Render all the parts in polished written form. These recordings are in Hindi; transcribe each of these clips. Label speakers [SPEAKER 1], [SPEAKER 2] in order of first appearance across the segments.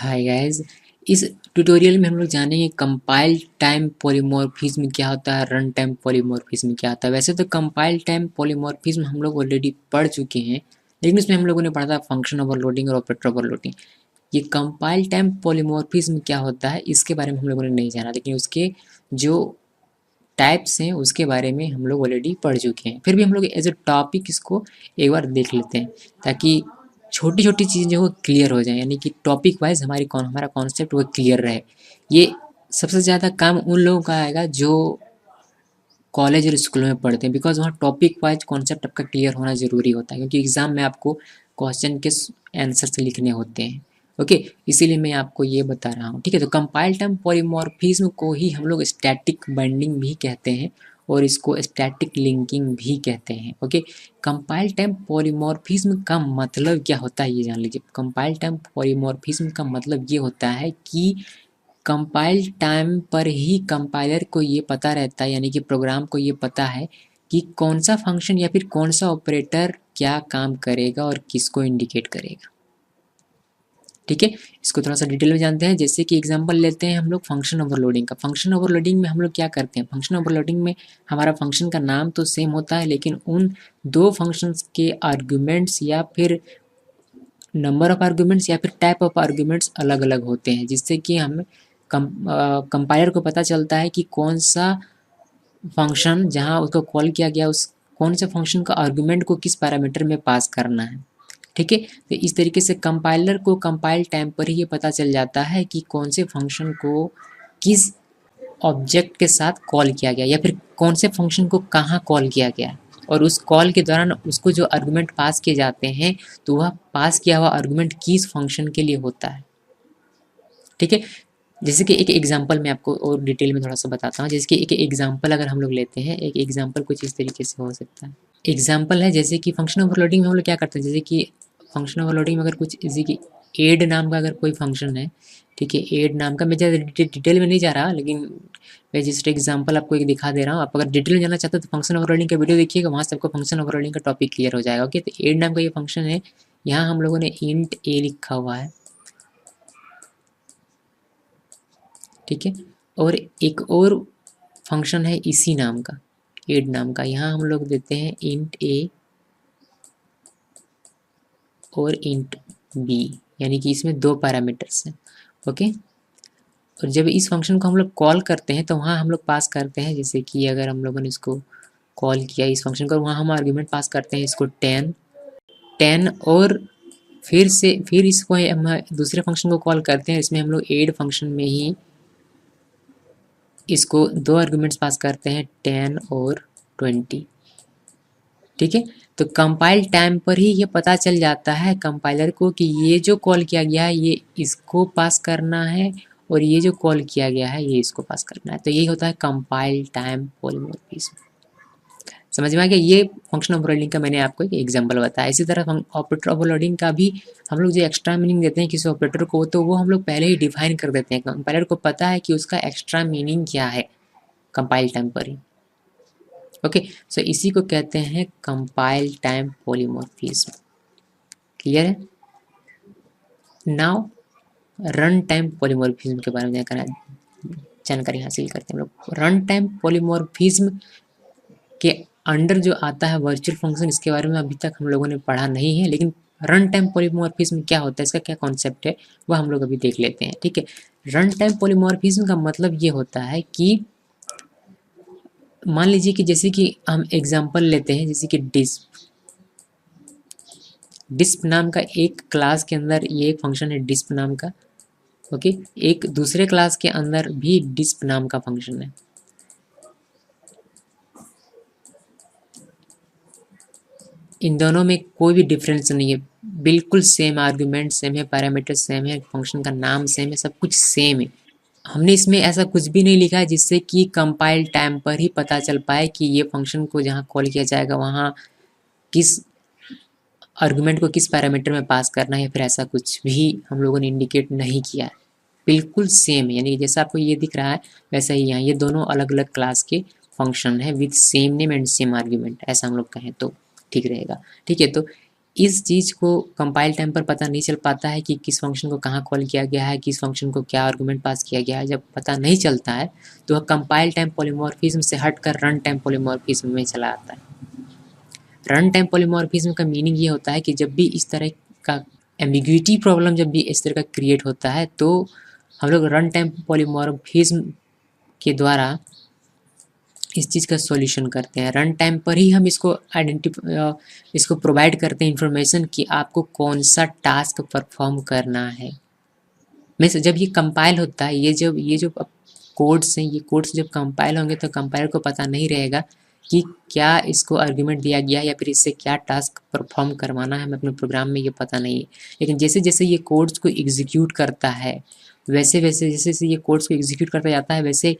[SPEAKER 1] हाय गाइस, इस ट्यूटोरियल में हम लोग जानेंगे कंपाइल टाइम पॉलीमॉर्फिज्म क्या होता है, रन टाइम पॉलीमॉर्फिज्म क्या होता है। वैसे तो कंपाइल टाइम पॉलीमॉर्फिज्म हम लोग ऑलरेडी पढ़ चुके हैं, लेकिन इसमें हम लोगों ने पढ़ा था फंक्शन ओवरलोडिंग और ऑपरेटर ओवरलोडिंग। ये कंपाइल टाइम पॉलीमॉर्फिज्म क्या होता है इसके बारे में हम लोगों ने नहीं जाना, लेकिन उसके जो टाइप्स हैं उसके बारे में हम लोग ऑलरेडी पढ़ चुके हैं। फिर भी हम लोग एज अ टॉपिक इसको एक बार देख लेते हैं, ताकि छोटी छोटी चीज़ें जो वो क्लियर हो जाएं, यानी कि टॉपिक वाइज हमारा कॉन्सेप्ट वो क्लियर रहे। ये सबसे ज़्यादा काम उन लोगों का आएगा जो कॉलेज और स्कूल में पढ़ते हैं, बिकॉज वहाँ टॉपिक वाइज कॉन्सेप्ट आपका क्लियर होना ज़रूरी होता है, क्योंकि एग्जाम में आपको क्वेश्चन के आंसर लिखने होते हैं। ओके, इसीलिए मैं आपको ये बता रहा हूँ। ठीक है, तो कंपाइल टाइम पॉलीमॉर्फिज्म को ही हम लोग स्टैटिक बाइंडिंग भी कहते हैं और इसको स्टैटिक लिंकिंग भी कहते हैं। ओके, कंपाइल टाइम पॉलीमॉर्फिज्म का मतलब क्या होता है ये जान लीजिए। कंपाइल टाइम पॉलीमॉर्फिज्म का मतलब ये होता है कि कंपाइल टाइम पर ही कंपाइलर को ये पता रहता है, यानी कि प्रोग्राम को ये पता है कि कौन सा फंक्शन या फिर कौन सा ऑपरेटर क्या काम करेगा और किसको इंडिकेट करेगा। ठीक है, इसको थोड़ा सा डिटेल में जानते हैं। जैसे कि एग्जांपल लेते हैं हम लोग फंक्शन ओवरलोडिंग का। फंक्शन ओवरलोडिंग में हम लोग क्या करते हैं, फंक्शन ओवरलोडिंग में हमारा फंक्शन का नाम तो सेम होता है, लेकिन उन दो फंक्शंस के आर्ग्यूमेंट्स या फिर नंबर ऑफ आर्ग्यूमेंट्स या फिर टाइप ऑफ आर्ग्यूमेंट्स अलग अलग होते हैं, जिससे कि हमें कंपाइलर को पता चलता है कि कौन सा फंक्शन जहाँ उसको कॉल किया गया उस कौन से फंक्शन का आर्गुमेंट को किस पैरामीटर में पास करना है। ठीक है, तो इस तरीके से कंपाइलर को कंपाइल टाइम पर ही ये पता चल जाता है कि कौन से फंक्शन को किस ऑब्जेक्ट के साथ कॉल किया गया या फिर कौन से फंक्शन को कहाँ कॉल किया गया, और उस कॉल के दौरान उसको जो आर्गुमेंट पास किए जाते हैं तो वह पास किया हुआ आर्गुमेंट किस फंक्शन के लिए होता है। ठीक है, जैसे कि एक एग्जांपल मैं आपको और डिटेल में थोड़ा सा बताता हूँ। जैसे कि एक एग्जांपल अगर हम लोग लेते हैं, एक एग्जांपल कुछ इस तरीके से हो सकता है। एग्जांपल है जैसे कि फंक्शन ओवरलोडिंग में हम लोग क्या करते हैं, जैसे कि फंक्शन ओवरलोडिंग में अगर कुछ जैसे कि एड नाम का अगर कोई फंक्शन है, ठीक है, एड नाम का, मैं ज़्यादा डिटेल में नहीं जा रहा, लेकिन मैं जस्ट एग्जांपल आपको एक दिखा दे रहा हूँ। आप अगर डिटेल में जानना चाहते हो तो फंक्शन ओवरलोडिंग का वीडियो देखिएगा, वहाँ से आपको फंक्शन ओवरलोडिंग का टॉपिक क्लियर हो जाएगा। ओके, तो एड नाम का ये फंक्शन है, यहाँ हम लोगों ने इंट ए लिखा हुआ है। ठीक है, और एक और फंक्शन है इसी नाम का, एड नाम का, यहाँ हम लोग देते हैं इंट ए और इंट बी, यानी कि इसमें दो पैरामीटर्स हैं। ओके, और जब इस फंक्शन को हम लोग कॉल करते हैं तो वहाँ हम लोग पास करते हैं, जैसे कि अगर हम लोगों ने इसको कॉल किया इस फंक्शन को, वहाँ हम आर्ग्यूमेंट पास करते हैं इसको 10 और फिर इसको हम दूसरे फंक्शन को कॉल करते हैं, इसमें हम लोग एड फंक्शन में ही इसको दो आर्गुमेंट्स पास करते हैं 10 और 20। ठीक है, तो कंपाइल टाइम पर ही ये पता चल जाता है कंपाइलर को कि ये जो कॉल किया गया है ये इसको पास करना है और ये जो कॉल किया गया है ये इसको पास करना है। तो यही होता है कंपाइल टाइम पॉलीमॉर्फिज्म। समझ में आ गया? ये फंक्शन ओवरलोडिंग का मैंने आपको एक एग्जांपल बताया। इसी तरह ऑपरेटर ओवरलोडिंग का भी हम लोग जो एक्स्ट्रा मीनिंग देते हैं किसी ऑपरेटर को, तो वो हम लोग पहले ही डिफाइन कर देते हैं। कंपाइलर को पता है कि उसका एक्स्ट्रा मीनिंग क्या है कंपाइल टाइम पर ही। ओके, सो इसी को कहते हैं कंपाइल टाइम पॉलीमॉर्फिज्म। क्लियर है? नाउ रन टाइम पॉलीमॉर्फिज्म के बारे में जानकारी हासिल करते हैं हम लोग। रन टाइम पॉलीमॉर्फिज्म के अंडर जो आता है वर्चुअल फंक्शन, इसके बारे में अभी तक हम लोगों ने पढ़ा नहीं है, लेकिन रन टाइम पॉलीमॉर्फिज्म क्या होता है, इसका क्या कॉन्सेप्ट है, वह हम लोग अभी देख लेते हैं। ठीक है, रन टाइम पॉलीमॉर्फिज्म का मतलब ये होता है कि मान लीजिए कि जैसे कि हम एग्जांपल लेते हैं, जैसे कि डिस्प नाम का एक क्लास के अंदर ये एक फंक्शन है डिस्प नाम का। ओके, एक दूसरे क्लास के अंदर भी डिस्प नाम का फंक्शन है। इन दोनों में कोई भी डिफरेंस नहीं है, बिल्कुल सेम आर्गुमेंट सेम है, पैरामीटर सेम है, फंक्शन का नाम सेम है, सब कुछ सेम है। हमने इसमें ऐसा कुछ भी नहीं लिखा है जिससे कि कंपाइल टाइम पर ही पता चल पाए कि ये फंक्शन को जहाँ कॉल किया जाएगा वहाँ किस आर्गुमेंट को किस पैरामीटर में पास करना है, फिर ऐसा कुछ भी हम लोगों ने इंडिकेट नहीं किया है। बिल्कुल सेम है, यानी जैसा आपको ये दिख रहा है वैसा ही यहाँ ये दोनों अलग अलग क्लास के फंक्शन है with same name and same argument, ऐसा हम लोग कहें तो ठीक रहेगा। ठीक है, तो इस चीज़ को कंपाइल टाइम पर पता नहीं चल पाता है कि किस फंक्शन को कहाँ कॉल किया गया है, किस फंक्शन को क्या आर्गुमेंट पास किया गया है। जब पता नहीं चलता है तो वह कंपाइल टाइम पॉलीमॉर्फिज्म से हटकर रन टाइम पॉलीमॉर्फिज्म में चला आता है। रन टाइम पॉलीमॉर्फिज्म का मीनिंग ये होता है कि जब भी इस तरह का एम्बिग्यूटी प्रॉब्लम जब भी इस तरह का क्रिएट होता है तो हम लोग रन टाइम पॉलीमॉर्फिज्म के द्वारा इस चीज़ का सॉल्यूशन करते हैं। रन टाइम पर ही हम इसको प्रोवाइड करते हैं इन्फॉर्मेशन कि आपको कौन सा टास्क परफॉर्म करना है। मीन्स जब ये कंपाइल होता है, ये जो कोड्स हैं, ये कोड्स जब कंपाइल होंगे तो कंपाइलर को पता नहीं रहेगा कि क्या इसको आर्गुमेंट दिया गया है या फिर इससे क्या टास्क परफॉर्म करवाना है हमें अपने प्रोग्राम में, ये पता नहीं है। लेकिन जैसे जैसे ये कोड्स को एग्जीक्यूट करता है वैसे वैसे जैसे जैसे ये कोड्स को एग्जीक्यूट करता जाता है वैसे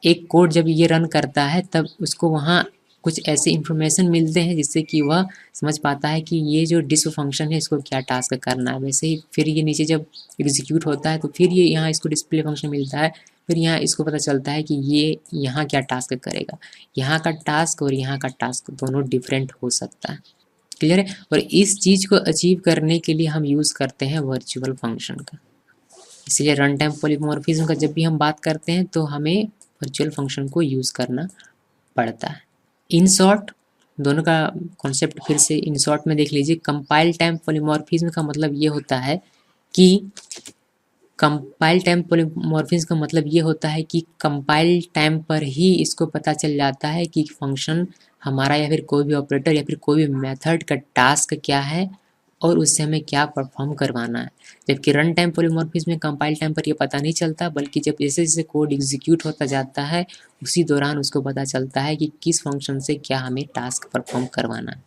[SPEAKER 1] एक कोड जब ये रन करता है तब उसको वहाँ कुछ ऐसे इन्फॉर्मेशन मिलते हैं जिससे कि वह समझ पाता है कि ये जो डिस्प फंक्शन है इसको क्या टास्क करना है। वैसे ही फिर ये नीचे जब एग्जीक्यूट होता है तो फिर ये यहाँ इसको डिस्प्ले फंक्शन मिलता है, फिर यहाँ इसको पता चलता है कि ये यहाँ क्या टास्क करेगा। यहाँ का टास्क और यहाँ का टास्क दोनों डिफरेंट हो सकता है। क्लियर है। और इस चीज़ को अचीव करने के लिए हम यूज़ करते हैं वर्चुअल फंक्शन का। इसलिए रन टाइम पॉलीमॉर्फिज्म का जब भी हम बात करते हैं तो हमें वर्चुअल फंक्शन को यूज़ करना पड़ता है। इन शॉर्ट दोनों का कॉन्सेप्ट फिर से इन शॉर्ट में देख लीजिए। कंपाइल टाइम पॉलीमॉर्फिज्म का मतलब ये होता है कि कंपाइल टाइम पॉलीमॉर्फिज्म का मतलब ये होता है कि कंपाइल टाइम पर ही इसको पता चल जाता है कि फंक्शन हमारा या फिर कोई भी ऑपरेटर या फिर कोई भी मेथड का टास्क क्या है और उससे हमें क्या परफॉर्म करवाना है। जबकि रन टाइम पॉलीमॉर्फिज्म में कंपाइल टाइम पर ये पता नहीं चलता, बल्कि जब जैसे जैसे कोड एग्जीक्यूट होता जाता है उसी दौरान उसको पता चलता है कि किस फंक्शन से क्या हमें टास्क परफॉर्म करवाना है।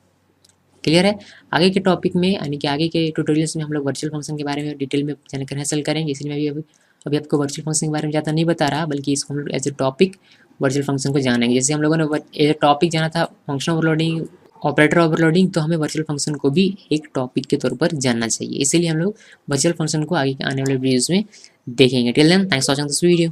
[SPEAKER 1] क्लियर है। आगे के टॉपिक में यानी कि आगे के ट्यूटोरियल्स में हम लोग वर्चुअल फंक्शन के बारे में डिटेल में जानकारी हासिल करेंगे। इसलिए मैं अभी आपको वर्चुअल फंक्शन के बारे में ज़्यादा नहीं बता रहा, बल्कि इसको हम लोग as a topic virtual function को जानेंगे। जैसे हम लोगों ने एज ए टॉपिक जाना था फंक्शन ओवरलोडिंग, ऑपरेटर ओवरलोडिंग, तो हमें वर्चुअल फंक्शन को भी एक टॉपिक के तौर पर जानना चाहिए। इसीलिए हम लोग वर्चुअल फंक्शन को आगे आने वाले वीडियोज़ में देखेंगे। Till then thanks for watching this video.